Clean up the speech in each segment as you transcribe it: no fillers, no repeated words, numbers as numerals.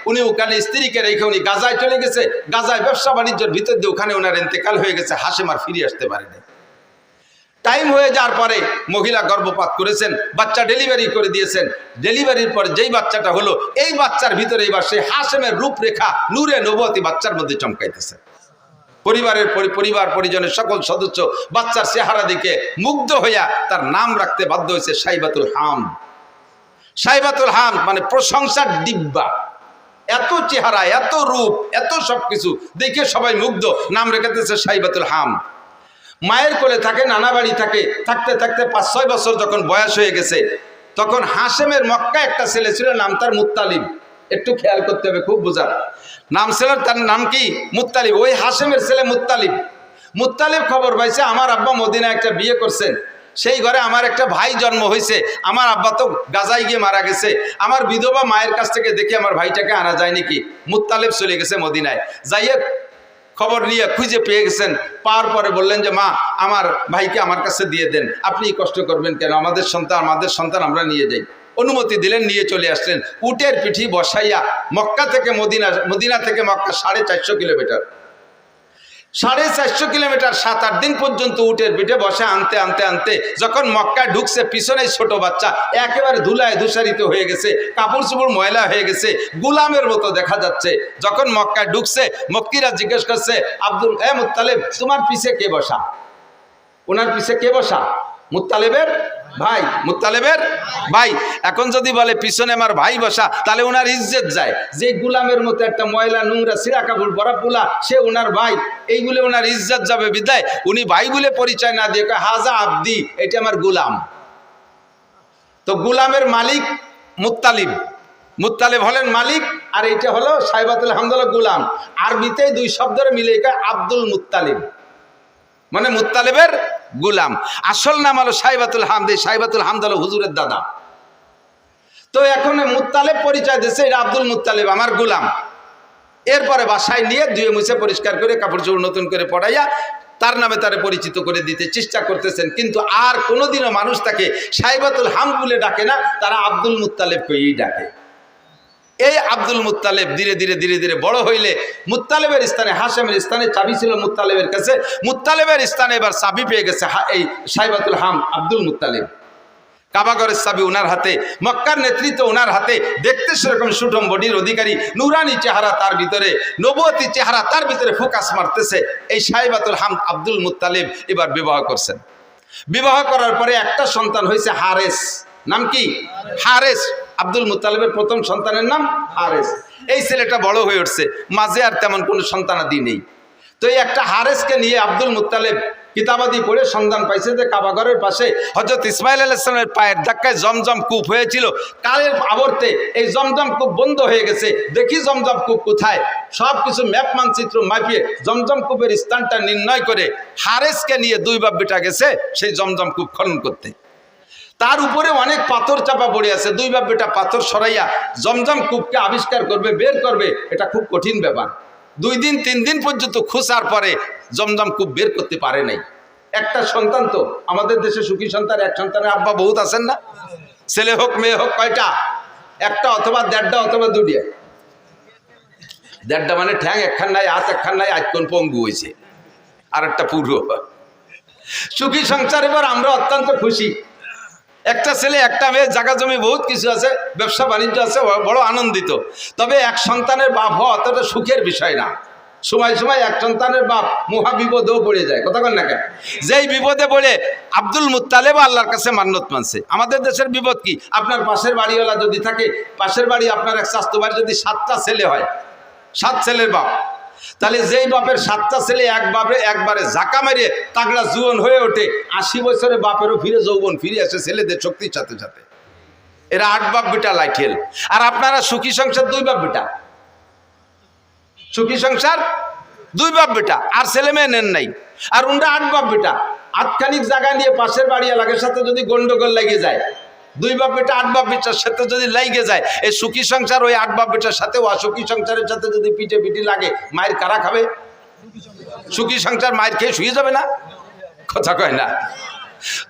উনি ওখানে স্ত্রীকে রেখে উনি গাজায় চলে গেছে, গাজায় ব্যবসা বাণিজ্যের ভিতর দিয়ে ওখানে ওনার ইন্তেকাল হয়ে গেছে। হাশেম আর ফিরে আসতে পারেনি। টাইম হয়ে যাওয়ার পরে মহিলা গর্ভপাত করেছেন, বাচ্চা ডেলিভারি করে দিয়েছেন। ডেলিভারির পর যেই বাচ্চাটা হলো, এই বাচ্চার ভিতরে এবার সেই হাশেমের রূপরেখা নূরে নবুয়তি বাচ্চার মধ্যে চমকাইতেছে। পরিবার পরিজনের সকল সদস্য বাচ্চার চেহারা দিকে মুগ্ধ হইয়া তার নাম রাখতে বাধ্য হয়েছে সাইবাতুল হামদ। সাইবাতুল হামদ মানে প্রশংসার ডিব্বা। এত চেহারা, এত রূপ, এত সবকিছু দেখে সবাই মুগ্ধ। নাম রেখেছে সাইবাতুল হামদ। মায়ের কোলে থাকে, নানা বাড়ি থাকে। থাকতে থাকতে 5-6 বছর যখন বয়স হয়ে গেছে, তখন হাশেমের মক্কা একটা ছেলে ছিল, নাম তার মুত্তালিব। একটু খেয়াল করতে হবে, খুব বোঝার নাম ছিল। তার নাম কি? মুত্তালিব। ওই হাশেমের ছেলে মুত্তালিব। মুত্তালিব খবর পাইছে আমার আব্বা মদিনায় একটা বিয়ে করছেন, সেই ঘরে আমার একটা ভাই জন্ম হয়েছে। আমার আব্বা তো গাজায় গিয়ে মারা গেছে, আমার বিধবা মায়ের কাছ থেকে দেখি আমার ভাইটাকে আনা যায় নাকি। মুত্তালিব চলে গেছে মদিনায়। যাইয়ে খবর নিয়ে খুঁজে পেয়ে গেছেন। পাওয়ার পরে বললেন যে মা, আমার ভাইকে আমার কাছে দিয়ে দেন, আপনি কষ্ট করবেন কেন, আমাদের সন্তান আমরা নিয়ে যাই। অনুমতি দিলেন, নিয়ে চলে আসলেন। উটের পিঠি বসাইয়া মক্কা থেকে মদিনা থেকে মক্কা 450 কিলোমিটার, 450 কিলোমিটার 7-8 দিন পর্যন্ত উটের পিঠে বসে আনতে আনতে আনতে যখন মক্কায় ঢুকছে, পিছনে ছোট বাচ্চা একেবারে ধুলায় ধূসারিত হয়ে গেছে, কাপড় চোপড় ময়লা হয়ে গেছে, গুলামের মতো দেখা যাচ্ছে। যখন মক্কায় ঢুকছে, মক্কিরা জিজ্ঞেস করছে, আব্দুল মুত্তালিব, তোমার পিছে কে বসা? ওনার পিছে কে বসা? মুত্তালিবের ভাই। মুত্তালিবের ভাই। এখন যদি বলে পিছনে আমার ভাই বসা, তাহলে ওনার ইজ্জত যায়। যে গুলামের মতো একটা ময়লা নোংরা ছিঁড়া কাপড় পরা পোলা, সে ওনার ভাই, এইগুলো ওনার ইজ্জত যাবে। বিদায় উনি ভাই বলে পরিচয় না দিয়ে হাজা আব্দি, এটা আমার গুলাম। তো গুলামের মালিক মুত্তালিব। মুত্তালিব হলেন মালিক, আর এইটা হলো সাইবাতুল হামদ হলো গুলাম। আরবিতে 2 শব্দের মিলে আব্দুল মুত্তালিব, মানে মুত্তালিবের গুলাম। আসল নাম হলো সাইবাতুল হামদ। সাইবাতুল হামদ হলো হুজুরের দাদা। তো এখন মুত্তালিব পরিচয় দিচ্ছে, এটা আব্দুল মুত্তালিব, আমার গুলাম। এরপরে বাসায় নিয়ে ধুয়ে মুছে পরিষ্কার করে কাপড় চোপড় নতুন করে পড়াইয়া তার নামে তারে পরিচিত করে দিতে চেষ্টা করতেছেন। কিন্তু আর কোনোদিনও মানুষ তাকে সাইবাতুল হামদ বলে ডাকে না, তারা আব্দুল মুত্তালিবকেই ডাকে। এই আব্দুল মুত্তালিব ধীরে ধীরে ধীরে ধীরে বড় হইলে মুত্তালিবের স্থানে, হাশেমের স্থানে চাবি ছিল মুত্তালিবের কাছে, মুত্তালিবের স্থানে এবার চাবি পেয়ে গেছে এই সাইবাতুল হামদ আব্দুল মুত্তালিব। কাবাগরের চাবি ওনার হাতে, মক্কার নেতৃত্ব ওনার হাতে। দেখতে সেরকম সুঠম বডির অধিকারী, নুরানি চেহারা তার ভিতরে, নবুয়তি চেহারা তার ভিতরে ফোকাস মারতেছে। এই সাইবাতুল হামদ আব্দুল মুত্তালিব এবার বিবাহ করছেন। বিবাহ করার পরে একটা সন্তান হয়েছে হারেস। নাম কি? হারেস। আব্দুল মুত্তালিবের প্রথম সন্তানের নাম হারেস। এই ছেলেটা বড় হয়ে উঠছে, মাঝে আর তেমন কোনো সন্তানাদি নেই। তো এই একটা হারেসকে নিয়ে আব্দুল মুত্তালিব কিতাবাদি পড়ে সন্ধান পাইছে যে কাবাগরের পাশে হযরত ইসমাইল আলাইহিস সালামের পায়ের ধাক্কায় জমজম কূপ হয়েছিল। কালের আবর্তে এই জমজম কূপ বন্ধ হয়ে গেছে। দেখি জমজম কূপ কোথায়, সব কিছু ম্যাপ মানচিত্র মাপিয়ে জমজম কূপের স্থানটা নির্ণয় করে হারেসকে নিয়ে 2 বাপ বেটা গেছে সেই জমজম কূপ খনন করতে। তার উপরে অনেক পাথর চাপা পড়ে আছে। 2 বাপ বেটা পাথর সরাইয়া জমজম কূপকে আবিষ্কার করবে, বের করবে, এটা খুব কঠিন ব্যাপার। 2 দিন 3 দিন পর্যন্ত খোঁজার পরে জমজম কূপ বের করতে পারে নাই। একটা সন্তান, তো আমাদের দেশে সুখী সন্তান, এক সন্তানের আব্বা বহুত আছেন না? ছেলে হোক মেয়ে হোক, কয়টা? একটা অথবা 1.5টা অথবা 2টা। 1.5টা মানে ঠ্যাং একখান নাই, হাত একখান নাই, আজ কোন পঙ্গু হয়েছে, আর একটা পুরো সুখী সংসার। এবার আমরা অত্যন্ত খুশি। একটা ছেলে একটা মেয়ে, জায়গা জমি বহুত কিছু আছে, ব্যবসা বাণিজ্য আছে, বড় আনন্দিত। তবে এক সন্তানের বাপ হওয়া অতটা সুখের বিষয় না। সময় সময় এক সন্তানের বাপ মহা বিপদেও পড়ে যায়। কথা বল না কেন? যেই বিপদে পড়ে আব্দুল মুত্তালিব আল্লাহর কাছে মান্নত মানছে। আমাদের দেশের বিপদ কি? আপনার পাশের বাড়িওয়ালা যদি থাকে, পাশের বাড়ি আপনার এক স্বাস্থ্য বাড়ি যদি 7টা ছেলে হয়, 7 ছেলের বাপ, তাহলে যেই বাপের 7টা ছেলে একবারে ঝাঁকা মেরে তাগড়া জুয়ান হয়ে ওঠে, 80 বছরে বাপেরও ফিরে যৌবন ফিরে আসে ছেলেদের শক্তির সাথে সাথে। এরা 8 বাপ বেটা লাইঠেল। আর আপনারা সুখী সংসার 2 বাপ বেটা, সুখী সংসার 2 বাপ বেটা, আর ছেলে মেয়ে নেন নাই। আর উনরা 8 বাপ বেটা, আটখানিক জায়গা নিয়ে পাশের বাড়ি এলাকার সাথে যদি গন্ডগোল লেগে যায়, 2 বাপ বেটা 8 বাপ বেটার সাথে যদি লাগে যায়, এই সুখী সংসার ওই 8 বাপ বেটার সাথে অসুখী সংসারের সাথে যদি পিঠে পিঠি লাগে, মায়ের কারা খাবে? সুখী সংসার মায়ের খেয়ে শুয়ে যাবে না? কথা কয় না?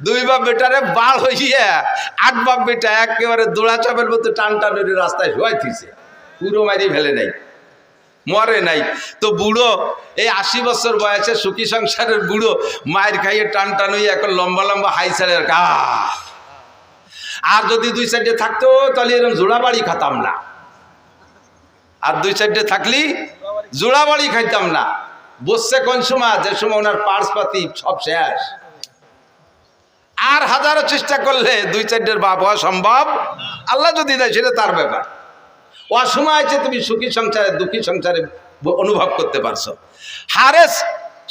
2 বাপ বেটারে বাল হইয়া 8 বাপ বেটা একেবারে দোড়া চাপের মতো টান টান রাস্তায় শুয়াই থিছে। পুরো মারি ফেলে নাই, মরে নাই। তো বুড়ো এই 80 বছর বয়সে সুখী সংসারের বুড়ো মায়ের খাইয়ে টান টান হয়ে এখন লম্বা লম্বা হাই ছাড়ে আর যদি 2 সাইডে থাকতো তাহলে এরকম জোড়া বাড়ি খাতাম না, আর 2 সাইডে থাকলি জোড়া বাড়ি খাইতাম না। বসছে কোন সময়, যে সময় ওনার পার্স পাতি সব শেষ। আর হাজারো চেষ্টা করলে 2 সাইডের বাপ হওয়া সম্ভব, আল্লাহ যদি দেয় সেটা তার ব্যাপার। অসময় আছে তুমি সুখী সংসারে দুঃখী সংসারে অনুভব করতে পারছো। হারেস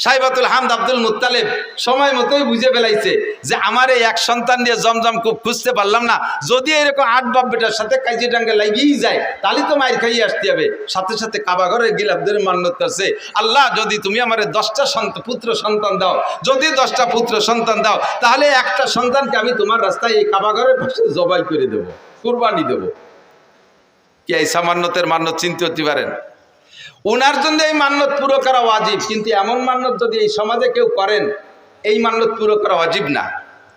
সাইবাতুল হামদ আব্দুল মুত্তালিব সময় মতোই বুঝে ফেলাইছে যে আমার এই এক সন্তান দিয়ে জমজম খুব খুঁজতে পারলাম না, যদি এরকম 8 বাপ বেটার সাথে কাজী ডাঙ্গে লাগিয়েই যায় তাহলে তো মায়ের খাইয়ে আসতে হবে। সাথে সাথে কাবা ঘরে গিলাপ ধরে মান্নত করছে, আল্লাহ যদি তুমি আমার 10টা পুত্র সন্তান দাও, যদি 10টা পুত্র সন্তান দাও তাহলে একটা সন্তানকে আমি তোমার রাস্তায় এই কাবা ঘরের পাশে জবাই করে দেবো, কুরবানি দেবো। কি এই সামান্যতের মান্যত চিনতে হতে পারেন? ওনার জন্য এই মান্যত পুরো করা ওয়াজিব, কিন্তু এমন মান্যত যদি এই সমাজে কেউ করেন এই মান্যত পুরো করা ওয়াজিব না।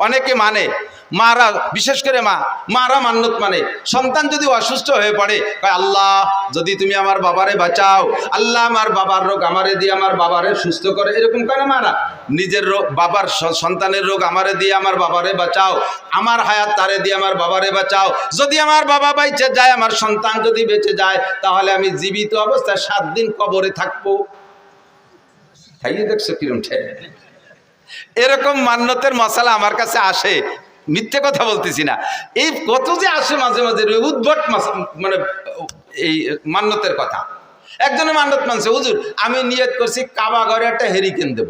অনেকে মানে, মারা বিশেষ করে মারা মান্যত মানে সন্তান যদি অসুস্থ হয়ে পড়ে আল্লাহ যদি তুমি আমার বাবারে বাঁচাও, আল্লাহ আমার বাবার রোগ আমারে দিয়ে আমার বাবারে সুস্থ করে, এরকম করে মারা। নিজের রোগ বাবার সন্তানের রোগ আমারে দিয়ে আমার বাবারে বাঁচাও, আমার হায়াত তারে দিয়ে আমার বাবারে বাঁচাও, যদি আমার বাবা বেঁচে যায়, আমার সন্তান যদি বেঁচে যায় তাহলে আমি জীবিত অবস্থায় 7 দিন কবরে থাকবো। খাইয়ে দেখছো কিরম এরকম মান্যতের মশালা আমার কাছে আসে, মিথ্যে কথা বলতেছি না। এই কত যে আসে মাঝে মাঝে উদ্ভট মানে এই মান্যতের কথা। একজনে মান্যত মানছে, হুজুর আমি নিয়ত করছি কাবা ঘরে একটা হেরিকেন দেব।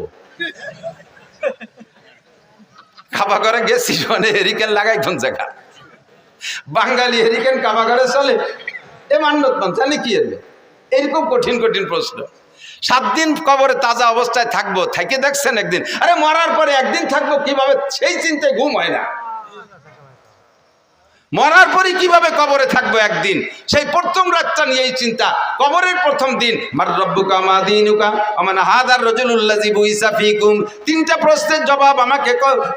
কাবা ঘরে গেছি মানে হেরিকেন লাগাই কোন জায়গা? বাঙালি হেরিকেন কাবা ঘরে চলে? এ মান্যত মানছে, জানি কি এর এরকম কঠিন কঠিন প্রশ্ন। 7 দিন কবরে তাজা অবস্থায় থাকবো, থেকে দেখছেন একদিন? আরে মরার পরে একদিন থাকবো কিভাবে, সেই চিন্তায় ঘুম হয় না। মরার পরে কিভাবে কবরে থাকবো একদিন, সেই প্রথম রাতটা নিয়েই চিন্তা। কবরের প্রথম দিন মার রব্বুকা মা দীনুকা ওমান হাদার রাজুলুল্লাযী বুইসা ফীকুম, 3টা প্রশ্নের জবাব আমাকে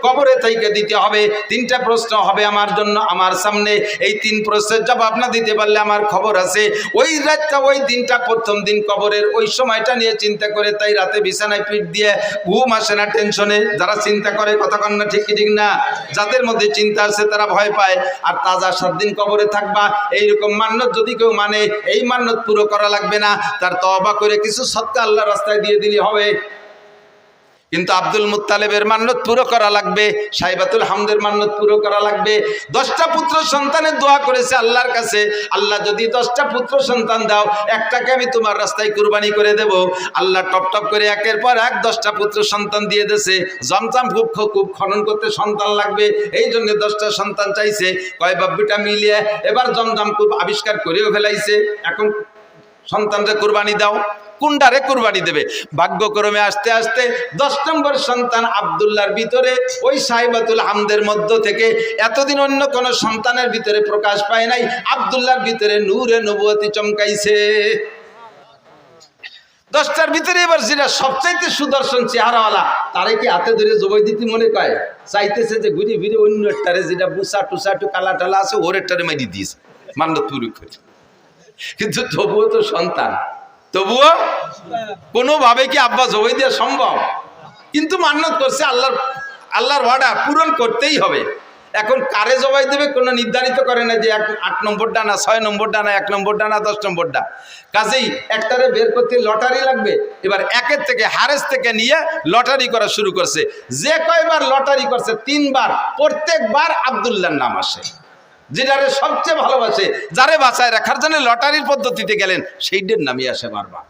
কবরে থেকে দিতে হবে। 3টা প্রশ্ন হবে আমার জন্য আমার সামনে, এই 3 প্রশ্নের জবাব না দিতে পারলে আমার খবর আছে। ওই রাতটা ওই দিনটা প্রথম দিন কবরের ওই সময়টা নিয়ে চিন্তা করে তাই রাতে বিছানায় পিঠ দিয়ে ঘুম আসে না টেনশনে। যারা চিন্তা করে কথা কন না, ঠিক ঠিক না? যাদের মধ্যে চিন্তা আছে তারা ভয় পায়। আর তাজা 7 দিন কবরে থাকবা এইরকম মান্যত যদি কেউ মানে, এই মান্যত পুরো করা লাগবে না, তার তওবা করে কিছু সদকা আল্লাহর রাস্তায় দিয়ে দিলে হবে। কিন্তু আব্দুল মুত্তালিবের মান্যত পুরো করা লাগবে, সাইবাতুল হামদের মান্যত পুরো করা লাগবে। 10টা পুত্র সন্তানের দোয়া করেছে আল্লাহর কাছে, আল্লাহ যদি 10টা পুত্র সন্তান দাও, একটাকে আমি তোমার রাস্তায় কুরবানি করে দেব। আল্লাহ টপ টপ করে একের পর এক 10টা পুত্র সন্তান দিয়ে দিয়েছে। জমজম খুব খনন করতে সন্তান লাগবে, এই জন্য 10টা সন্তান চাইছে। কয় বাব্বিটা মিলিয়ে এবার জমজম খুব আবিষ্কার করেও ফেলাইছে। এখন সন্তানকে কুরবানি দাও, কোনটারে কুরবানি দেবে? ভাগ্যক্রমে আস্তে আস্তে 10 নম্বর সন্তান আব্দুল্লাহর ভিতরে ওই সাইবাতুল হামদের মধ্য থেকে এতদিন অন্য কোন সন্তানের ভিতরে প্রকাশ পায় নাই, আব্দুল্লাহর ভিতরে নূরে নবুয়তি চমকাইছে। 10টার ভিতরে এবার যেটা সবচাইতে সুদর্শন চেহারাওয়ালা, তারে কি হাতে ধরে জবাই দিতে মনে কয়? চাইতেছে যে ঘুরে ফিরে অন্য একটারে, যেটা বুসা টুসা একটু কালা টালা আছে ওর একটারে মারি দিয়েছে মান্যত পুরো করে। কিন্তু তবুও তো সন্তান, তবুও কোনোভাবে কি আব্বা জবাই দেওয়া সম্ভব? কিন্তু মান্যত করছে, আল্লাহর ওয়াদা পূরণ করতেই হবে। এখন কারে জবাই দেবে কোনো নির্ধারিত করে না যে 8 নম্বর ডানা, 6 নম্বর ডানা, 1 নম্বর ডানা, 10 নম্বর ডা। কাজেই একটারে বের করতে লটারি লাগবে। এবার একের থেকে হারেস থেকে নিয়ে লটারি করা শুরু করছে। যে কয়বার লটারি করছে 3 বার, প্রত্যেকবার আব্দুল্লাহর নাম আসে। যেটারে সবচেয়ে ভালোবাসে, যারে বাঁচায় রাখার জন্য লটারির পদ্ধতিতে গেলেন, সেইটার নামই আসে বারবার।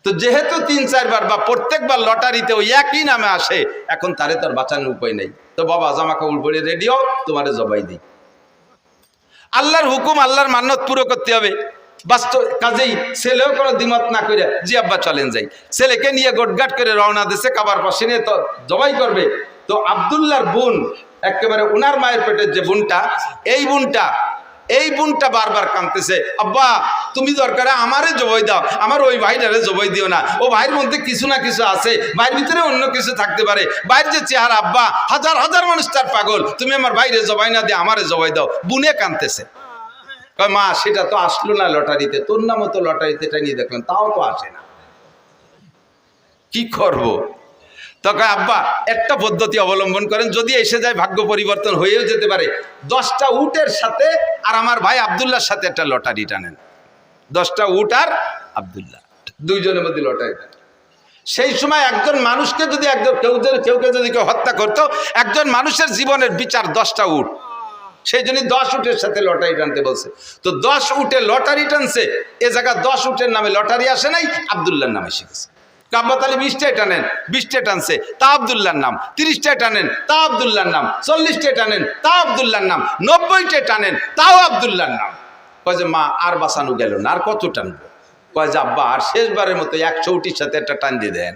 তো যেহেতু 3-4 বার বা প্রত্যেকবার লটারিতে ওই একই নামে আসে, এখন তারে তার বাঁচানোর উপায় নেই। তো বাবা জামা কাপড় পরে রেডিও, তোমারে জবাই দিই। আল্লাহর হুকুম, আল্লাহর মান্যত পুরো করতে হবে। বাস্তব কাজেই ছেলেও কোনো দ্বিমত না করে জি আব্বা চলেন যাই, ছেলেকে নিয়ে গোটগাট করে রওনা দিছে কাবার পাশে নিয়ে তো জবাই করবে। তো আব্দুল্লাহর বোন, একেবারে উনার মায়ের পেটের যে বোনটা, এই বোনটা বারবার কাঁদতেছে, আব্বা তুমি দরকারে আমারে জবাই দাও, আমার ওই ভাইটারে জবাই দিও না। ও ভাইয়ের মধ্যে কিছু না কিছু আছে, ভাইয়ের ভিতরে অন্য কিছু থাকতে পারে। ভাইয়ের যে চেহারা, আব্বা হাজার হাজার মানুষ তার পাগল, তুমি আমার ভাইরে জবাই না দিয়ে আমারে জবাই দাও। বোনে কাঁদতেছে। কয় মা সেটা তো আসলো না লটারিতে, তোর নামও তো লটারিতে এটা নিয়ে দেখলাম, তাও তো আসে না, কি করব? তখন আব্বা একটা পদ্ধতি অবলম্বন করেন, যদি এসে যায় ভাগ্য পরিবর্তন হয়েও যেতে পারে, 10টা উটের সাথে আর আমার ভাই আব্দুল্লাহর সাথে একটা লটারি টানেন। 10টা উট আর আব্দুল্লাহ, দুইজনের মধ্যে লটারি টানেন। সেই সময় একজন মানুষকে যদি কেউকে যদি কেউ হত্যা করতো, একজন মানুষের জীবনের বিচার 10টা উট, সেই জন্য 10 উটের সাথে লটারি টানতে বলছে। তো 10 উটে লটারি টানছে, এ জায়গায় 10 উটের নামে লটারি আসে নাই, আব্দুল্লাহর নামে শিখেছে। আব্বা তাহলে 20টায় টানেন, 20টে টানছে, তা আব্দুল্লাহর নাম। 30টায় টানেন, তা আব্দুল্লাহর নাম। 40টায় টানেন, তা আব্দুল্লাহর নাম। 90টায় টানেন, তাও আব্দুল্লাহর নাম। কয় যে মা আর বাঁচানো গেল না, আর কত টানবো? কয় যে আব্বা আর শেষবারের মতো 100 উটির সাথে একটা টান দিয়ে দেন।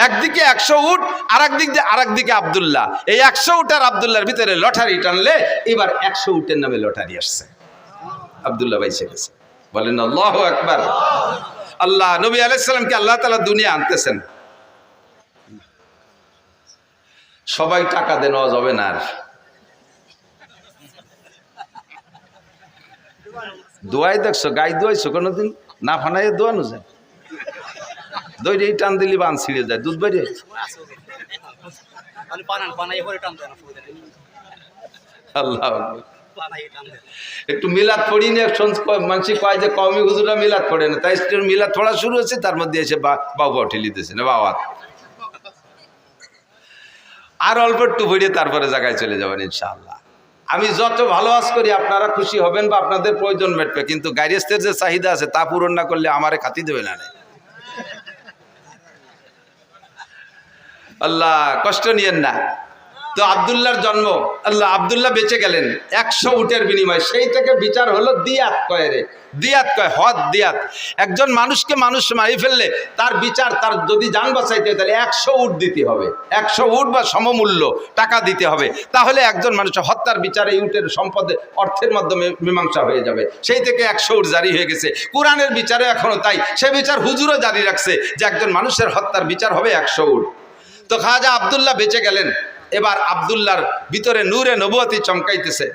একদিকে 100 উট, আরেকদিকে আব্দুল্লাহ। এই 100 উট আর আব্দুল্লাহর ভিতরে লটারি টানলে এবার 100 উটের নামে লটারি আসছে, আব্দুল্লাহ বাইসে গেছে। বলেন আল্লাহু আকবার। আল্লাহ নবী আলাইহিস সালামকে আল্লাহ তাআলা দুনিয়া আনতেছেন, সবাই টাকা দেন যাবে না। আর দোয়াই দেখছো, গাই দোয়াইছো কোনোদিন? না ফানাইয়ে দোয়ানো যায়, দইরে টান দিলি বান ছিঁড়ে যায়, দুধ বেরিয়ে। আল্লাহ একটু মিলাদ পড়ি না, মানুষ কয় যে কওমি হুজুরা মিলাদ পড়ে না, তাই মিলাদ পড়া শুরু হচ্ছে, তার মধ্যে এসে বাবা ঠেলি দিতেছে না, বাবা আর অল্প একটু পড়িয়ে তারপরে জায়গায় চলে যাবেন ইনশাআল্লাহ। আমি যত ভালো আজ করি আপনারা খুশি হবেন বা আপনাদের প্রয়োজন মেটবে, কিন্তু গাইরেস্তের যে চাহিদা আছে তা পূরণ না করলে আমারে খাতি দেবে না। আল্লাহ কষ্ট নিয়েন না। তো আব্দুল্লাহর জন্ম, আল্লাহ আব্দুল্লাহ বেঁচে গেলেন 100 উটের বিনিময়ে। সেই থেকে বিচার হলো দিয়াত কয় রে, দিয়াত কয়, হদ দিয়াত। একজন মানুষকে মানুষ মারি ফেললে তার বিচার, তার যদি জান বাঁচাইতে হয় তাহলে 100 উট দিতে হবে, 100 উট বা সমমূল্য টাকা দিতে হবে, তাহলে একজন মানুষের হত্যার বিচার এই উটের সম্পদে অর্থের মাধ্যমে মীমাংসা হয়ে যাবে। সেই থেকে 100 উট জারি হয়ে গেছে। কোরআনের বিচারে এখনো তাই, সে বিচার হুজুরও জারি রাখছে যে একজন মানুষের হত্যার বিচার হবে 100 উট। তো খাজা আব্দুল্লাহ বেঁচে গেলেন। এবার আব্দুল্লাহর ভিতরে নূরে নবুয়তি চমকাইতেছে।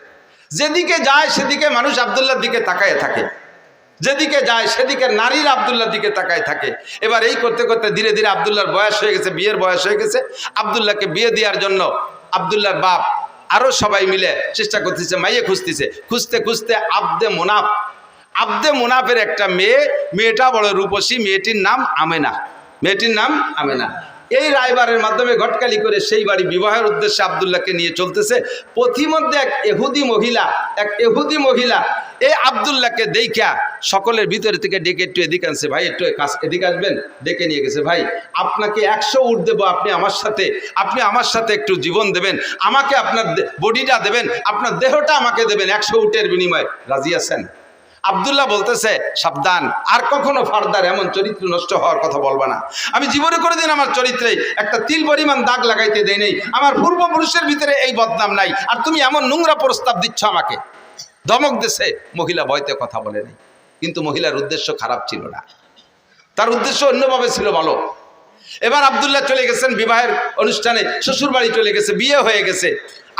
যেদিকে যায় সেদিকে মানুষ আব্দুল্লাহর দিকে তাকায় থাকে, যেদিকে যায় সেদিকে নারীর আব্দুল্লাহর দিকে তাকায় থাকে। এবার এই করতে করতে ধীরে ধীরে আব্দুল্লাহর বয়স হয়ে গেছে, বিয়ের বয়স হয়ে গেছে। আব্দুল্লাহকে বিয়ে দেওয়ার জন্য আব্দুল্লাহর বাপ আরো সবাই মিলে চেষ্টা করতেছে, মাইয়ে খুঁজতেছে। খুঁজতে খুঁজতে আব্দে মুনাফের একটা মেয়েটা বড় রূপসী, মেয়েটির নাম আমেনা। এই রায়বারের মাধ্যমে ঘটকালি করে সেই বাড়ি বিবাহের উদ্দেশ্যে আব্দুল্লাহকে নিয়ে চলতেছে। পথিমধ্যে এক এহুদি মহিলা এই আব্দুল্লাহকে দেখা সকলের ভিতরে থেকে ডেকে একটু এদিকে আনছে, ভাই একটু এদিকে আসবেন, ডেকে নিয়ে গেছে। ভাই আপনাকে 100 উট দেবো, আপনি আমার সাথে একটু জীবন দেবেন, আমাকে আপনার বডিটা দেবেন, আপনার দেহটা আমাকে দেবেন 100 উটের বিনিময়ে, রাজি আছেন? আব্দুল্লাহ বলতেছে, সাবধান, আর কখনো ফার্দার এমন চরিত্র নষ্ট হওয়ার কথা বলবা না। আমি জীবনে কোনোদিন আমার চরিত্রে একটা তিল পরিমাণ দাগ লাগাইতে দেই নেই, আমার পূর্বপুরুষের ভিতরে এই বদনাম নাই, আর তুমি এমন নোংরা প্রস্তাব দিচ্ছ আমাকে। ধমক দিছে। মহিলা ভয়তে কথা বলে নাই, কিন্তু মহিলার উদ্দেশ্য খারাপ ছিল না, তার উদ্দেশ্য অন্যভাবে ছিল ভালো। এবার আব্দুল্লাহ চলে গেছেন বিবাহের অনুষ্ঠানে, শ্বশুর বাড়ি চলে গেছে, বিয়ে হয়ে গেছে।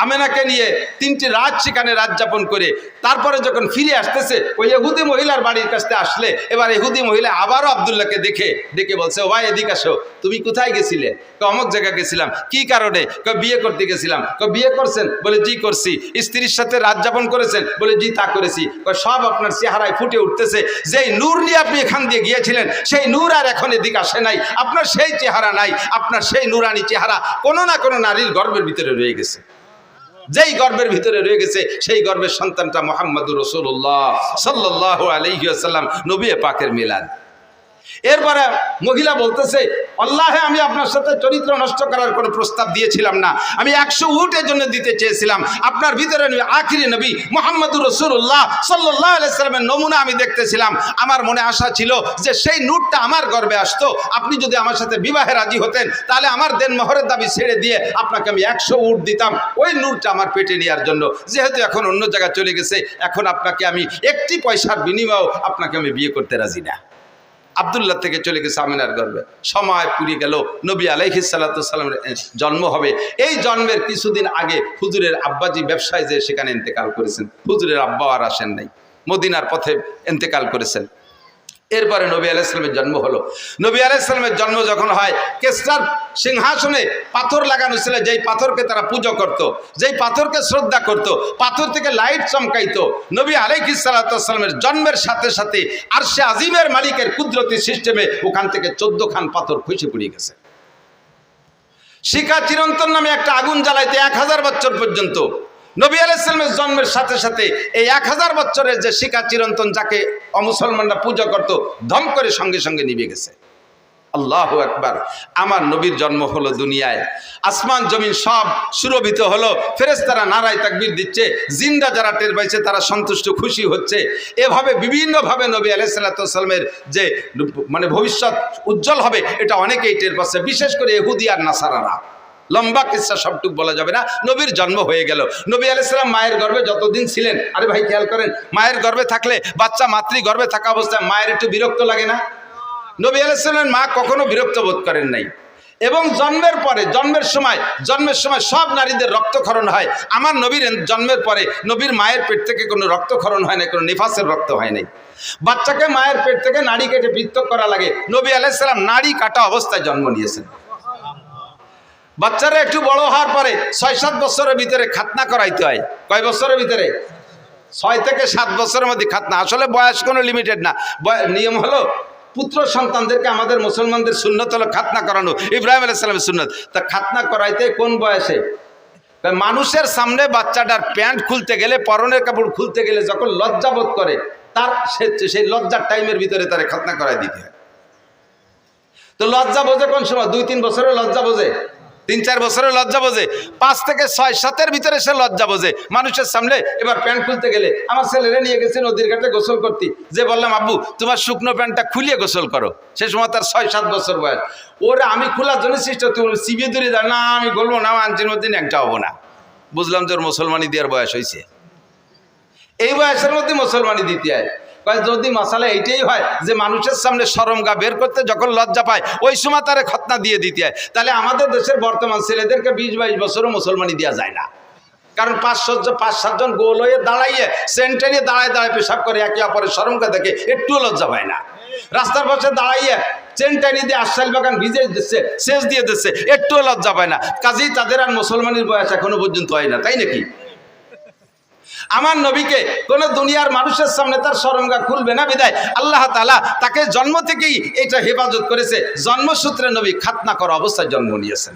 আমেনাকে নিয়ে 3টি রাত সেখানে রাত যাপন করে তারপরে যখন ফিরে আসতেছে, ওই ইহুদি মহিলার বাড়ির কাছে আসলে এবার ইহুদি মহিলা আবারও আব্দুল্লাহকে ডেকে বলছে, ও ভাই এদিকে আসো, তুমি কোথায় গেছিলে? অমুক জায়গা গেছিলাম। কি কারণে? বিয়ে করতে গেছিলাম। বিয়ে করছেন? বলে জি করছি। স্ত্রীর সাথে রাত যাপন করেছেন? বলে জি তা করেছি। সব আপনার চেহারায় ফুটে উঠতেছে, যেই নূর নিয়ে আপনি এখান দিয়ে গিয়েছিলেন সেই নূর আর এখন এদিকে আসে নাই, আপনার সেই চেহারা নাই, আপনার সেই নূরানি চেহারা কোনো না কোনো নারীর গর্ভের ভিতরে রয়ে গেছে। যেই গর্ভের ভিতরে রয়ে গেছে সেই গর্ভের সন্তানটা মুহাম্মদুর রাসূলুল্লাহ সাল্লাল্লাহু আলাইহি ওয়াসাল্লাম, নবী পাকের মিলাদ। এরপরে মহিলা বলতেছে, আল্লাহে আমি আপনার সাথে চরিত্র নষ্ট করার কোনো প্রস্তাব দিয়েছিলাম না, আমি 100 উটের জন্য দিতে চেয়েছিলাম। আপনার ভিতরে আখিরি নবী মুহাম্মদুর রাসূলুল্লাহ সাল্লাল্লাহু আলাইহি ওয়াসাল্লামের নমুনা আমি দেখতেছিলাম। আমার মনে আশা ছিল যে সেই নূরটা আমার গর্ভে আসতো, আপনি যদি আমার সাথে বিবাহে রাজি হতেন তাহলে আমার দেন মোহরের দাবি ছেড়ে দিয়ে আপনাকে আমি 100 উট দিতাম, ওই নূরটা আমার পেটে নেওয়ার জন্য। যেহেতু এখন অন্য জায়গায় চলে গেছে, এখন আপনাকে আমি একটি পয়সার বিনিময়েও আপনাকে আমি বিয়ে করতে রাজি না। আব্দুল্লাহ থেকে চলে গেছে আমিনার গর্ভে। সময় পুরিয়ে গেল, নবী আলাইহিস সালাতু ওয়াস সালামের জন্ম হবে। এই জন্মের কিছুদিন আগে হুজুরের আব্বাজি ব্যবসায় যে সেখানে ইন্তেকাল করেছেন, হুজুরের আব্বা আর আসেন নাই। মদিনার পথে ইন্তেকাল করেছেন। এরপরে নবী আলাইহিস সালামের জন্ম হলো। নবী আলাইহিস সালামের জন্ম যখন হয়, কিসরার সিংহাসনে পাথর লাগানো ছিল, যেই পাথরকে তারা পূজা করত, যেই পাথরকে শ্রদ্ধা করত, পাথর থেকে লাইট চমকাইতো। নবী আলাইহিস সালাতু ওয়াস সালামের জন্মের সাথে সাথে আরশে আজিমের মালিকের কুদরতি সিস্টেমে ওখান থেকে 14 খান পাথর খসে পড়ে গেছে। শিখা চিরন্তন নামে একটা আগুন জ্বালাইতে 1000 বছর পর্যন্ত, নবী আলাইহিস সালামের জন্মের সাথে সাথে এই 1000 বছরের যে শিখা চিরন্তন, যাকে অমুসলমানরা পূজা করত, ধম করে সঙ্গে সঙ্গে নিভে গেছে। আল্লাহু আকবার। আমার নবীর জন্ম হলো দুনিয়ায়, আসমান জমিন সব সুরভিত হলো, ফেরেশতারা নারায়ে তাকবীর দিচ্ছে, জিন্দা যারা টের পাইছে তারা সন্তুষ্ট খুশি হচ্ছে। এভাবে বিভিন্নভাবে নবী আলাইহিস সালাতু ওয়াস সালামের যে মানে ভবিষ্যৎ উজ্জ্বল হবে এটা অনেকেই টের পাচ্ছে, বিশেষ করে ইহুদি আর নাসারারা। লম্বা কিসসা সবটুক বলা যাবে না। নবীর জন্ম হয়ে গেল। নবী আলাইহিস সালাম মায়ের গর্ভে যতদিন ছিলেন, আরে ভাই খেয়াল করেন, মায়ের গর্ভে থাকলে বাচ্চা মাতৃ গর্ভে থাকা অবস্থায় মায়ের একটু বিরক্ত লাগে না? নবী আলাইহিস সালামের মা কখনো বিরক্ত বোধ করেন নাই। এবং জন্মের পরে, জন্মের সময় সব নারীদের রক্তক্ষরণ হয়। আমার নবীর জন্মের পরে নবীর মায়ের পেট থেকে কোনো রক্তক্ষরণ হয় না, কোনো নিফাসের রক্ত হয় নাই। বাচ্চাকে মায়ের পেট থেকে নাড়ি কেটে পৃথক করা লাগে, নবী আলাইহিস সালাম নাড়ি কাটা অবস্থায় জন্ম নিয়েছেন। বাচ্চারা একটু বড় হওয়ার পরে 6-7 বছরের ভিতরে খাতনা করাইতে হয়। কয় বছরের ভিতরে? 6 থেকে 7 বছরের মধ্যে খাতনা। আসলে বয়স কোনো লিমিটেড না, নিয়ম হলো পুত্র সন্তানদেরকে আমাদের মুসলমানদের সুন্নত হলো খাতনা করানো, ইব্রাহিম আলাইহিস সালামের সুন্নত। তা খাতনা করাইতে কোন বয়সে? মানুষের সামনে বাচ্চাটার প্যান্ট খুলতে গেলে, পরনের কাপড় খুলতে গেলে যখন লজ্জা বোধ করে, তার সেই লজ্জার টাইমের ভিতরে তারে খাতনা করাই দিতে হয়। তো লজ্জা বোঝে কোন সময়? 2-3 বছরের লজ্জা বোঝে, 3-4 বছরের লজ্জা বোঝে, 5 থেকে 6-7-এর ভিতরে সে লজ্জা বোঝে। মানুষের সামনে এবার প্যান্ট খুলতে গেলে, আমার ছেলেরে নিয়ে গেছে নদীর ঘাটে গোসল করতে, যে বললাম আব্বু তোমার শুকনো প্যান্টটা খুলিয়ে গোসল করো, সে সময় তার 6-7 বছর বয়স। ওরা আমি খোলার জন্য চেষ্টা, তুই চিবিয়ে দূরে যায় না, আমি বলবো না, আঞ্চির মধ্যে একটা হবো না। বুঝলাম যে ওর মুসলমানি দেওয়ার বয়স হয়েছে। এই বয়সের মধ্যে মুসলমানি দিতে হয়। যদি মশালা এইটাই হয় যে মানুষের সামনে শরমগা বের করতে যখন লজ্জা পায়, ওই সময় তারে খতনা দিয়ে দিতে হয়, তাহলে আমাদের দেশের বর্তমান ছেলেদেরকে 20-22 বছরও মুসলমানি দেওয়া যায় না। কারণ 5-7 জন গোল হয়ে দাঁড়াইয়ে সেন্টে নিয়ে দাঁড়ায় পেশাব করে, একে অপরের শরমগা দেখে একটুও লজ্জা পায় না। রাস্তার পাশে দাঁড়াইয়ে চেনটানি দিয়ে আশাইল বাগান ভিজে দিচ্ছে, সেচ দিয়ে দিচ্ছে, একটুও লজ্জা পায় না। কাজেই তাদের আর মুসলমানের বয়স এখনো পর্যন্ত হয় না, তাই নাকি? আমার নবীকে কোন দুনিয়ার মানুষের সামনে তার শরমগা খুলবে না, বিদায় আল্লাহ তাআলা তাকে জন্ম থেকেই এটা হেফাজত করেছে। জন্মসূত্রে নবী খাতনা করা অবস্থায় জন্ম নিয়েছেন।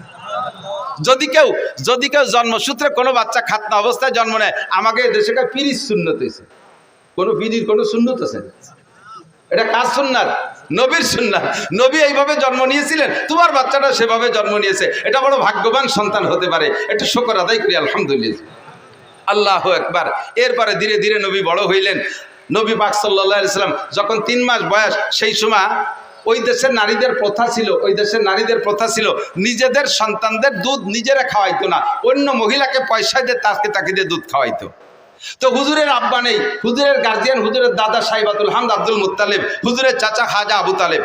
যদি কেউ জন্মসূত্রে কোনো বাচ্চা খাতনা অবস্থায় জন্ম নেয়, আমাকে দেশে পিরিজ সুন্নত হয়েছে। কোনো পিরির কোনো সুন্নত আছে? এটা কার সুন্নাত? নবীর সুন্নাত। নবী এইভাবে জন্ম নিয়েছিলেন, তোমার বাচ্চাটা সেভাবে জন্ম নিয়েছে। এটা বড় ভাগ্যবান সন্তান হতে পারে, একটু শুকর আদায় করি আলহামদুলিল্লাহ। আল্লাহু আকবার। এরপরে ধীরে ধীরে নবী বড় হইলেন। নবী পাক সাল্লাল্লাহু আলাইহি সাল্লাম যখন 3 মাস বয়স, সেই সময় ওই দেশের নারীদের প্রথা ছিল নিজেদের সন্তানদের দুধ নিজেরা খাওয়াইতো না, অন্য মহিলাকে পয়সা দিয়ে তাকে দিয়ে দুধ খাওয়াইতো। তো হুজুরের আব্বা নেই, হুজুরের গার্জিয়ান হুজুরের দাদা সাইবাতুল হামদ আব্দুল মুত্তালিব, হুজুরের চাচা খাজা আবু তালেব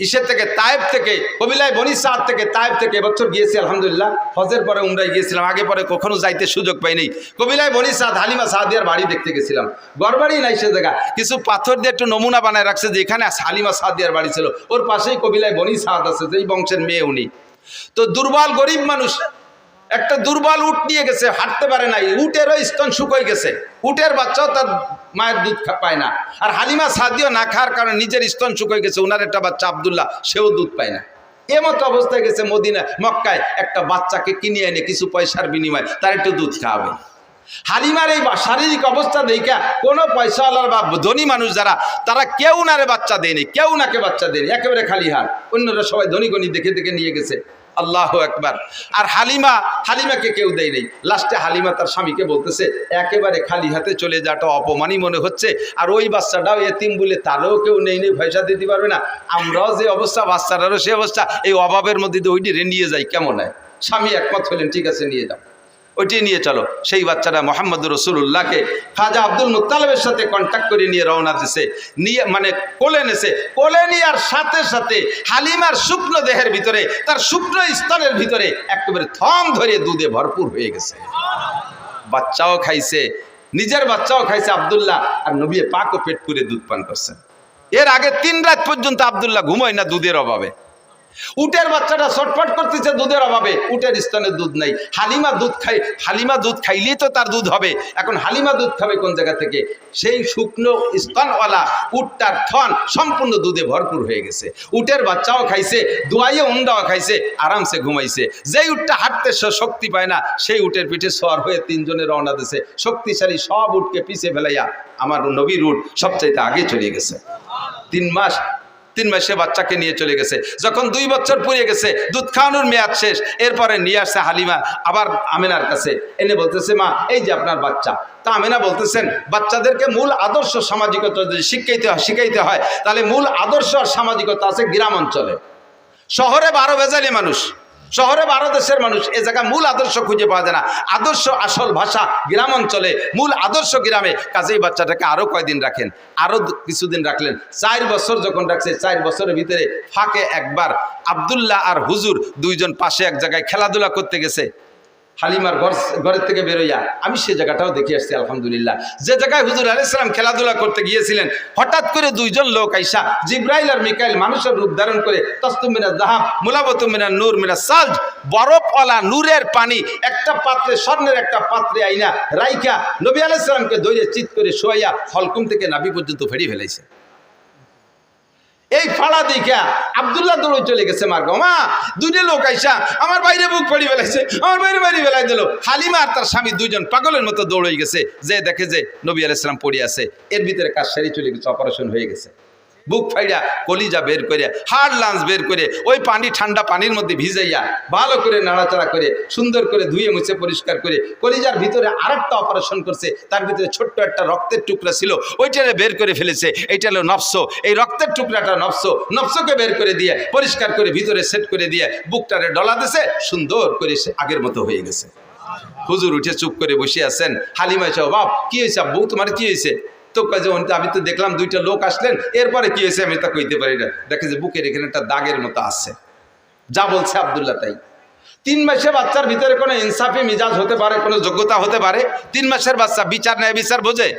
ইসের থেকে তায়েব থেকে, কবিলায় বনি সাদ থেকে, তায়েব থেকে এবছর গিয়েছি আলহামদুলিল্লাহ, হজের পরে উমরায় গিয়েছিলাম, আগে পরে কখনো যাইতে সুযোগ পাইনি। কবিলায় বনি সাদ হালিমা সাদিয়ার বাড়ি দেখতে গেছিলাম। ঘরবাড়ি নাই সে জায়গা, কিছু পাথর দিয়ে একটু নমুনা বানায় রাখছে যে এখানে হালিমা সাদিয়ার বাড়ি ছিল, ওর পাশেই কবিলায় বনি সাদ আছে, যেই বংশের মেয়ে উনি। তো দুর্বল গরিব মানুষ, একটা দুর্বল উট নিয়ে গেছে, হাঁটতে পারে নাই, উটেরও স্তন শুকিয়ে গেছে, উটের বাচ্চাও তার মায়ের দুধ পায় না। আর হালিমা সাদিও না খাওয়ার কারণে নিজের স্তন শুকিয়ে গেছে, ওনার একটা বাচ্চা আব্দুল্লাহ, সেও দুধ পায় না। এমতো অবস্থায় গেছে মদিনা মক্কায় একটা বাচ্চাকে কিনে এনে কিছু পয়সার বিনিময়ে তার একটু দুধ খাওয়াবে। হালিমার এই শারীরিক অবস্থা দেখা কোনো পয়সাওয়ালার বা ধনী মানুষ যারা, তারা কেউ নারে বাচ্চা দেয়নি, কেউ নাকে বাচ্চা দেয়নি, একেবারে খালি হাত। অন্যরা সবাই ধনী গণী দেখে দেখে নিয়ে গেছে। আল্লাহু আকবার। আর হালিমাকে কেউ দেয় নেই। লাস্টে হালিমা তার স্বামীকে বলতেছে, একেবারে খালি হাতে চলে যাওয়াটা অপমানই মনে হচ্ছে, আর ওই বাচ্চাটাও এতিম বলে তারও কেউ নেই পয়সা দিতে পারবে না, আমরাও যে অবস্থা বাচ্চাটারও সে অবস্থা, এই অভাবের মধ্যে দিয়ে ওইটি নিয়ে যাই, কেমন হয়? স্বামী একমত হলেন, ঠিক আছে নিয়ে যাও, ওইটি নিয়ে চলো। সেই বাচ্চাটা মোহাম্মদুর রাসূলুল্লাহকে খাজা আব্দুল মুত্তালিবের সাথে কন্ট্যাক্ট করে নিয়ে রওনা দিছে, নিয়ে মানে কোলে নেছে, কোলে নেওয়ার সাথে সাথে হালিমার শুকনো দেহের ভিতরে, তার শুকনো স্তনের ভিতরে একেবারে থম ধরে দুধে ভরপুর হয়ে গেছে। বাচ্চাও খাইছে, নিজের বাচ্চাও খাইছে আব্দুল্লাহ, আর নবী পাকও পেট পুরে দুধ পান করছেন। এর আগে 3 রাত পর্যন্ত আব্দুল্লাহ ঘুমোয় না দুধের অভাবে। উটের বাচ্চাটা ছটফট করতেছে দুধের অভাবে, উটের স্তনে দুধ নাই। হালিমা দুধ খাই, হালিমা দুধ খাইলেই তো তার দুধ হবে। এখন হালিমা দুধ খাবে কোন জায়গা থেকে? সেই শুকনো স্তনওয়ালা উটটার থন সম্পূর্ণ দুধে ভরপুর হয়ে গেছে। উটের বাচ্চাও খাইছে, দোয়াইয়ে উন্ডাও খাইছে, আরামসে ঘুমাইছে। যেই উটটা হাঁটতে শক্তি পায় না, সেই উটের পিঠে সওয়ার হয়ে 3 জনে রওনা দিছে। শক্তিশালী সব উটকে পিছে ফেলাইয়া আমার নবীর উট সবচাইতে আগে চলে গেছে। 3 মাসে বাচ্চাকে নিয়ে চলে গেছে। যখন 2 বছর পুড়িয়ে গেছে, দুধ খাওয়ানোর মেয়াদ শেষ, এরপরে নিয়ে আসছে হালিমা আবার আমেনার কাছে, এনে বলতেছে, মা এই যে আপনার বাচ্চা। তা আমেনা বলতেছেন, বাচ্চাদেরকে মূল আদর্শ সামাজিকতা যদি শিখাইতে হয়, তাহলে মূল আদর্শ আর সামাজিকতা আছে গ্রাম অঞ্চলে। শহরে 12 ভেজালি মানুষ, শহরে 12 দেশের মানুষ, এ জায়গায় মূল আদর্শ খুঁজে পাওয়া যায় না। আদর্শ আসল ভাষা গ্রাম অঞ্চলে, মূল আদর্শ গ্রামে। কাজেই বাচ্চাটাকে আরো কয়দিন রাখেন, আরো কিছুদিন রাখলেন। 4 বছর যখন রাখছে, 4 বছরের ভিতরে ফাঁকে একবার আব্দুল্লাহ আর হুজুর 2 জন পাশে এক জায়গায় খেলাধুলা করতে গেছে। হালিমার ঘরের থেকে বেরোইয়া আমি সে জায়গাটাও দেখে আসছি আলহামদুলিল্লাহ। যে জায়গায় হুজুর আলাইহিস সালাম খেলাধুলা করতে গিয়েছিলেন, হঠাৎ করে 2 জন লোক আইসা, জিব্রাইল আর মিকাইল, মানুষের রূপ ধারণ করে, তসতুম মিনাজ যাহাব মুলাবাতুম মিনান নূর মিনাস সালজ, বরফওয়ালা নূরের পানি একটা পাত্রে, স্বর্ণের একটা পাত্রে আইনা রাইখা নবী আলাইহিস সালামকে ধরে চিৎ করে শোয়াইয়া হলকুম থেকে নাভি পর্যন্ত ফেরি ফেলাইছে। এই ফাড়া দেখা আব্দুল্লাহ দৌড়ে চলে গেছে। মার গো, মা 2 লোক আইসা আমার বাইরে বুক পড়ি ফেলাইছে, আমার বাইরে ফেলাই দিল। হালিমা আর তার স্বামী 2 জন পাগলের মতো দৌড়ে গেছে, যে দেখে যে নবী আলাইহিস সালাম পড়ে আছে। এর ভিতরে কাজ সারি চলে গেছে, অপারেশন হয়ে গেছে। বুক ফাইড়া কলিজা বের করে, হাড় লাঞ্চ বের করে, ওই পানি ঠান্ডা পানির মধ্যে ভিজাইয়া ভালো করে নাড়াচাড়া করে, সুন্দর করে ধুয়ে মুছে পরিষ্কার করে, কলিজার ভিতরে আরেকটা অপারেশন করছে। তার ভিতরে ছোট্ট একটা রক্তের টুকরা ছিল, ওইটারে বের করে ফেলেছে। এইটা হলো নফস। এই রক্তের টুকরাটা নফসকে বের করে দিয়ে পরিষ্কার করে ভিতরে সেট করে দিয়ে বুকটারে ডলা দিছে, সুন্দর করে সে আগের মতো হয়ে গেছে। হুজুর উঠে চুপ করে বসে আছেন। হালিমা এসে, বাপ কি হয়েছে আব্বু, তোমার কি হয়েছে? তো কাজে আমি তো দেখলাম 2টা লোক আসলেন, এরপরে কি হয়েছে আমি তা কইতে পারি না। দেখে যে বুকের এখানে একটা দাগের মতো আছে। যা বলছে আব্দুল্লাহ তাই। 3 মাসে বাচ্চার ভিতরে কোনো ইনসাফি মিজাজ হতে পারে, কোনো যোগ্যতা হতে পারে? 3 মাসের বাচ্চা বিচার ন্যায় বিচার বোঝে?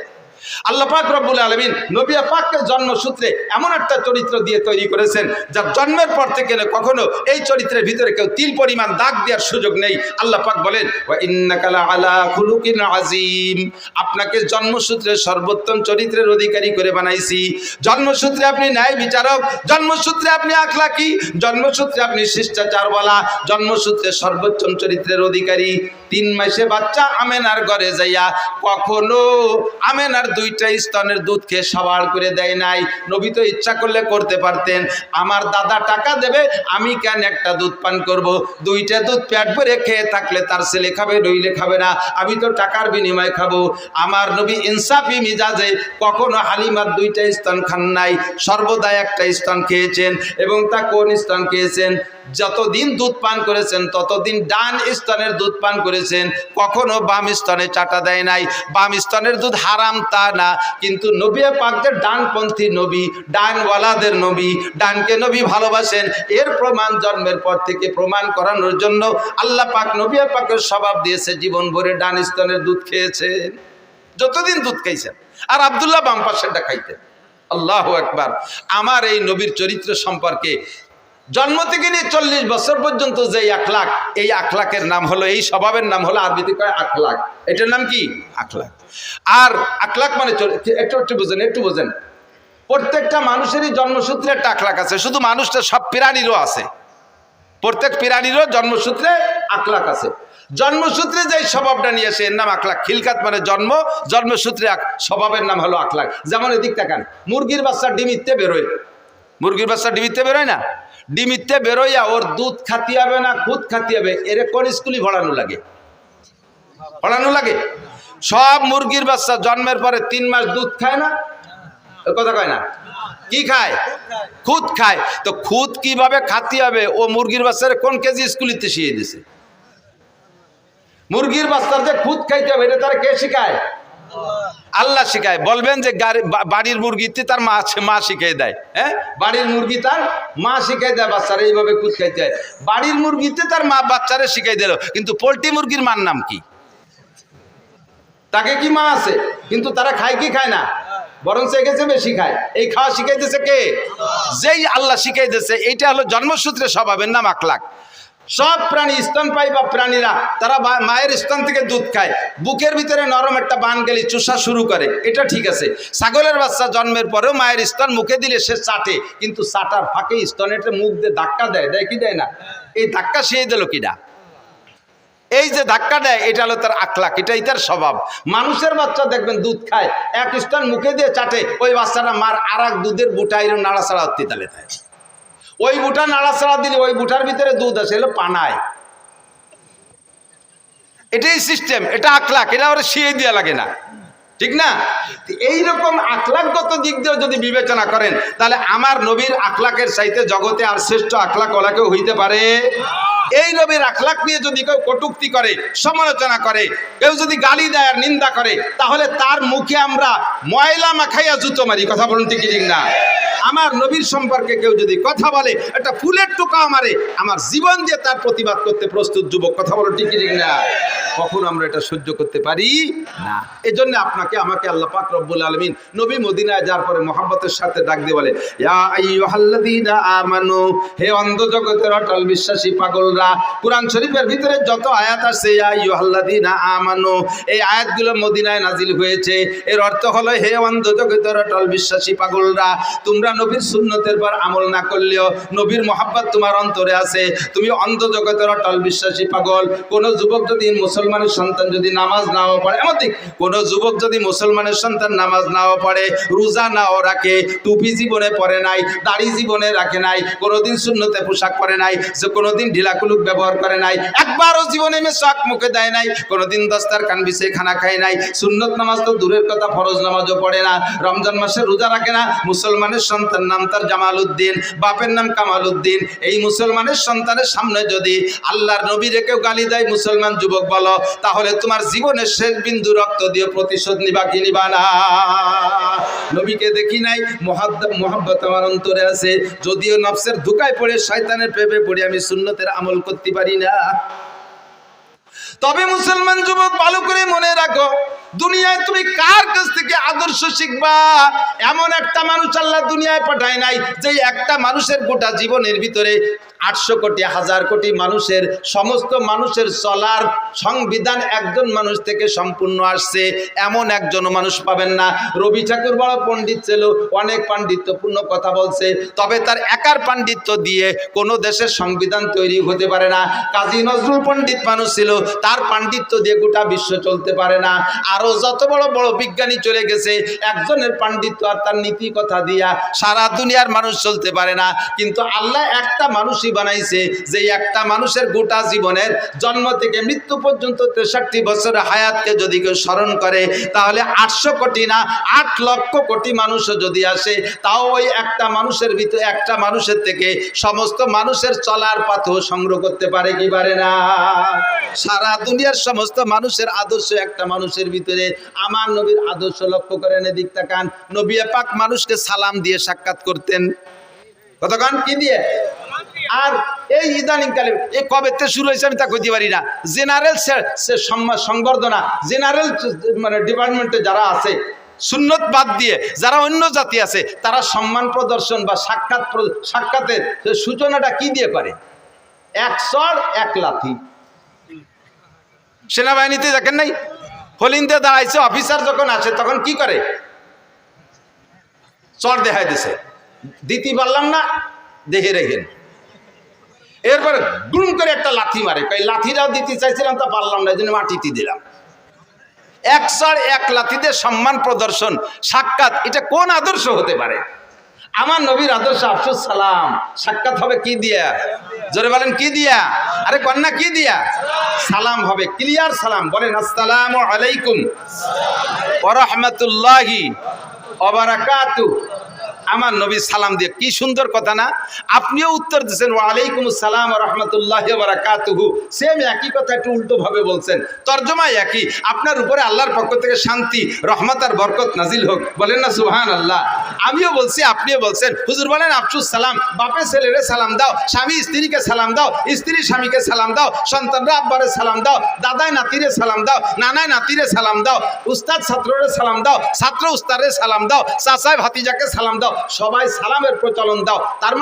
আল্লাহ পাক রব্বুল আলামিন নবী পাককে জন্মসূত্রে এমন একটা চরিত্র দিয়ে তৈরি করেছেন, যার জন্মের পর থেকে কখনো এই চরিত্রের ভিতরে কেউ তিল পরিমাণ দাগ দেওয়ার সুযোগ নেই। আল্লাহ পাক বলেন, ওয়া ইন্নাকা লাআলা খুলুকিন আযীম, আপনাকে জন্মসূত্রে সর্বোত্তম চরিত্রের অধিকারী করে বানাইছি। জন্মসূত্রে আপনি ন্যায় বিচারক, জন্মসূত্রে আপনি আখলাকি, জন্মসূত্রে আপনি শিষ্টাচারওয়ালা, জন্মসূত্রে সর্বোত্তম চরিত্রের অধিকারী। 3 মাসে বাচ্চা আমেনার ঘরে যাইয়া কখনো আমেনার 2টা স্তনের দুধ খেয়ে সাবাল করে দেয় নাই। নবী তো ইচ্ছা করলে করতে পারতেন, আমার দাদা টাকা দেবে, আমি কেন একটা দুধ পান করব? 2টা দুধ পেট ভরে খেয়ে থাকলে তার ছেলে খাবে, নইলে খাবে না, আমি তো টাকার বিনিময়ে খাবো। আমার নবী ইনসাফি মিজাজে কখনো হালিমার 2টা স্তন খান নাই, সর্বদা একটা স্তন খেয়েছেন। এবং তা কোন স্তন খেয়েছেন? যতদিন দুধ পান করেছেন ততদিন ডান স্তনের দুধ পান করেছেন, কখনো বাম স্তনে চাটা দেয় নাই। বাম স্তনের দুধ হারাম তা না, কিন্তু নবী পাক যে ডানপন্থী নবী, ডানওয়ালাদের নবী, ডানকে নবী ভালোবাসেন, এর প্রমাণ জন্মের পর থেকে প্রমাণ করানোর জন্য আল্লাহ পাক নবী পাকের স্বভাব দিয়েছে জীবন ভরে ডান স্তনের দুধ খেয়েছেন, যতদিন দুধ খাইছেন। আর আব্দুল্লাহ বাম পাশেরটা খাইতেন। আল্লাহু আকবার। আমার এই নবীর চরিত্র সম্পর্কে জন্ম থেকে নিয়ে 40 বছর পর্যন্ত যে আখলাক, এই আখলাকের নাম হলো, এই স্বভাবের নাম হলো, আরবিতে কয় আখলাক। এটার নাম কি? আখলাক। আর আখলাক মানে একটু বোঝেন, প্রত্যেকটা মানুষেরই জন্মসূত্রে একটা আখলাক আছে। শুধু মানুষটা, সব প্রাণীরও আছে, প্রত্যেক প্রাণীরও জন্মসূত্রে আখলাক আছে। জন্মসূত্রে যে স্বভাবটা নিয়ে আসে এর নাম আখলাক। খিলকাত মানে জন্মসূত্রে স্বভাবের নাম হলো আখলাক। যেমন এদিক তাকান, মুরগির বাচ্চা ডিমিতে বেরোয়, মুরগির বাচ্চা ডিমিতে বেরোয় না? ডিমিতে বেরোইয়া ওর দুধ খাতি হবে না খুদ খাতি হবে, এর কোন স্কুলে পড়ানো লাগে? সব মুরগির বাচ্চা জন্মের পরে 3 মাস দুধ খায় না? কথা কয় না? কি খায়? খুদ খায়। তো খুদ কিভাবে খাতি হবে ও মুরগির বাচ্চার কোন কেজি স্কুলিতে শিখিয়ে দিছে? মুরগির বাচ্চার যে খুদ খাইতে হবে এটা তারা কে শিখায়? আল্লাহ শিখায়। বলবেন যে বাড়ির মুরগিতে তার মা শিখাই দেয়। হ্যাঁ, বাড়ির মুরগি তার মা শিখাই দেয় বাচ্চারা এইভাবে খুদ খাইতে হয়। বাড়ির মুরগিতে তার মা বাচ্চারা শিখাই দিল, কিন্তু পোল্ট্রি মুরগির মার নাম কি? তাকে কি মা আছে, কিন্তু তারা খায় কি খায় না, বরং গেছে বেশি খায়। এই খাওয়া শিখাইতেছে কে? যেই আল্লাহ শিখাইতেছে। এইটা হলো জন্মসূত্রে স্বভাবের নাম আখলাক। সব প্রাণী স্তনপায়ী বা প্রাণীরা তারা মায়ের স্তন থেকে দুধ খায়, বুকের ভিতরে নরম একটা বান গেলে চুষা শুরু করে, এটা ঠিক আছে। ছাগলের বাচ্চা জন্মের পরেও মায়ের স্তন মুখে দিলে সে চাটে, কিন্তু চাটার ফাঁকে স্তনের মুখ দিয়ে ধাক্কা দেয়, দেয় কি দেয় না? এই ধাক্কা সে দিল কিনা? এই যে ধাক্কা দেয়, এটা হলো তার আখলাক, এটাই তার স্বভাব। মানুষের বাচ্চা দেখবেন দুধ খায়, এক স্তন মুখে দিয়ে চাটে, ওই বাচ্চাটা মার আর এক দুধের বুটা এরকম নাড়াচাড়া হতে তালে থাকে। ওই বুটা নাড়াচাড়া দিলে ওই বুটার ভিতরে দুধ আছে, এলো পানায়। এটাই সিস্টেম, এটা আখলাক, এটা ওরা শিয়ে দেওয়া লাগে না, ঠিক না? এইরকম আখলাকগত দিক দিয়েও যদি বিবেচনা করেন, তাহলে আমার নবীর আখলাকের চাইতে জগতে আর শ্রেষ্ঠ আখলাক ওলা কেউ হইতে পারে? এই নবীর আখলাক নিয়ে যদি কেউ কটূক্তি করে, সমালোচনা করে, কেউ যদি গালি দেয় আর নিন্দা করে, তাহলে তার মুখে আমরা ময়লা মাখাইয়া জুতো মারি। কথা বলুন ঠিক না? আমার নবীর সম্পর্কে কেউ যদি কথা বলে, একটা ফুলের টোকা মারে, আমার জীবন দিয়ে তার প্রতিবাদ করতে প্রস্তুত যুবক। কথা বলুন ঠিক না? কখন আমরা এটা সহ্য করতে পারি না। এজন্য আপনাকে আমাকে আল্লাহ পাক রব্বুল আলামিন নবী মদিনায় যাওয়ার পরে মহব্বতের সাথে ডাক দিয়ে বলে, ইয়া আইয়ুহাল্লাযীনা আমানু, হে অন্ধ জগতের অটল বিশ্বাসী পাগলরা। কুরআন শরীফের ভিতরে যত আয়াত আছে ইয়া আইয়ুহাল্লাযীনা আমানু, এই আয়াতগুলো মদিনায় নাজিল হয়েছে। এর অর্থ হলো, হে অন্ধ জগতের অটল বিশ্বাসী পাগলরা, তোমরা নবীর সুন্নতের পর আমল না করলেও নবীর মহব্বত তোমার অন্তরে আছে। তুমি অন্ধ জগতের অটল বিশ্বাসী পাগল। কোন যুবক যদি মুসলমানের সন্তান যদি নামাজ নাও পড়ে, এমনকি কোন যুবক যদি মুসলমানের সন্তান নামাজ নাও পড়ে, রোজা নাও রাখে, টুপি জীবনে পরে নাই, দাড়ি জীবনে রাখে নাই, কোনোদিন সুন্নতে পোশাক পরে নাই, যে কোনোদিন ঢিলাকুলুক ব্যবহার করে নাই, একবারও জীবনে মেশাক মুখে দেয় নাই, কোনোদিন দস্তারখান বিছিয়ে খানা খায় নাই, সুন্নত নামাজ তো দূরের কথা ফরজ নামাজও পড়ে না, রমজান মাসে রোজা রাখে না, মুসলমানের সন্তান নাম তার জামাল উদ্দিন, বাপের নাম কামাল উদ্দিন, এই মুসলমানের সন্তানের সামনে যদি আল্লাহর নবী রেখেও গালি দেয়, মুসলমান যুবক বলো, তাহলে তোমার জীবনের শেষ বিন্দু রক্ত দিয়ে প্রতিশোধ নিবা কি নিবা না? নবীকে দেখি নাই, মোহাব্বত আমার অন্তরে আছে, যদিও নফসের ধোঁকায় পড়ে শয়তানের প্রেমে পড়ে আমি সুন্নতের আমল করতে পারি না। তবে মুসলমান যুবক ভালো করে মনে রাখো, দুনিয়ায় তুমি কার কাছ থেকে আদর্শ শিখবা? এমন একটা মানুষ আল্লাহ দুনিয়ায় পাঠায় নাই যে একটা মানুষের গোটা জীবনের ভিতরে 800 কোটি 1000 কোটি মানুষের সমস্ত মানুষের চলার সংবিধান একজন মানুষ থেকে সম্পূর্ণ আসছে, এমন একজন মানুষ পাবেন না। রবি ঠাকুর বড় পণ্ডিত ছিল, অনেক পাণ্ডিত্যপূর্ণ কথা বলছে, তবে তার একার পাণ্ডিত্য দিয়ে কোনো দেশের সংবিধান তৈরি হতে পারে না। কাজী নজরুল পণ্ডিত মানুষ ছিল, তার পাণ্ডিত্য দিয়ে গোটা বিশ্ব চলতে পারে না। আরো যত বড় বড় বিজ্ঞানী চলে গেছে, একজনের পাণ্ডিত্য আর তার নীতি কথা দিয়া সারা দুনিয়ার মানুষ চলতে পারে না। কিন্তু আল্লাহ একটা মানুষই বানাইছে, যে একটা মানুষের গোটা জীবনের জন্ম থেকে মৃত্যু পর্যন্ত 63 বছরের হায়াতকে যদি কেউ স্মরণ করে, তাহলে 800 কোটি না 8 লক্ষ কোটি মানুষও যদি আসে, তাও ওই একটা মানুষের ভিতরে, একটা মানুষের থেকে সমস্ত মানুষের চলার পথ সংগ্রহ করতে পারে কি পারে না? সারা দুনিয়ার সমস্ত মানুষের আদর্শ একটা মানুষের ভিতরে। আমার নবীর আদর্শ লক্ষ্য করেন, এদিক তাকান। নবী পাক মানুষকে সালাম দিয়ে সাক্ষাৎ করতেন। কতক্ষণ কি দিয়ে? আর এই ইদানিং কালে এই কবেতে শুরু হয়েছে আমি তা কইতে পারি না। জেনারেল সংবর্ধনা, জেনারেল মানে ডিপার্টমেন্টে যারা আছে, সুন্নত বাদ দিয়ে যারা অন্য জাতি আছে, তারা সম্মান প্রদর্শন বা সাক্ষাতের সূচনাটা কি দিয়ে করে? 1 চড় 1 লাথি। সেনাবাহিনীতে দেখেন নাই, হলিন্দে দাঁড়াইছে, অফিসার যখন আসে তখন কি করে? চড় দেখাই দিছে, দিতে পারলাম না, দেখে রেখেন। এরপরে গুম করে একটা লাথি মারে, লাথিটাও দিতে চাইছিলাম তা পারলাম না, এই জন্য মাটিতে দিলাম। 1 চড় 1 লাথিতে সম্মান প্রদর্শন, সাক্ষাৎ, এটা কোন আদর্শ হতে পারে? আমার নবীর আদর্শ আফসুস সালাম। সাক্ষাৎ হবে কি দিয়া? জোরে বলেন কি দিয়া? আরে কন্যা কি দিয়া? সালাম হবে, ক্লিয়ার সালাম। বলেন আসসালামু আলাইকুম ওয়া রাহমাতুল্লাহি ওয়া বারাকাতুহু। আমার নবী সালাম দিয়ে, কি সুন্দর কথা না? আপনিও উত্তর দিচ্ছেন ওয়ালাইকুম আসসালাম ওয়া রাহমাতুল্লাহি ওয়া বারাকাতুহু, সেম একই কথা একটু উল্টো ভাবে বলছেন, তর্জমা একই। আপনার উপরে আল্লাহর পক্ষ থেকে শান্তি, রহমত আর বরকত নাজিল হোক, বলেন না সুবহানাল্লাহ। আমিও বলছি, আপনিও বলছেন। হুজুর বলেন আফসুস সালাম, বাপে ছেলেরে সালাম দাও, স্বামী স্ত্রীকে সালাম দাও, স্ত্রী স্বামীকে সালাম দাও, সন্তানরা আব্বারে সালাম দাও, দাদায় নাতিরে সালাম দাও, নানায় নাতিরে সালাম দাও, উস্তাদ ছাত্ররে সালাম দাও, ছাত্র উস্তাদরে সালাম দাও, চাচায় ভাতিজাকে সালাম দাও, সবাই সালামের প্রচলন দাও। তার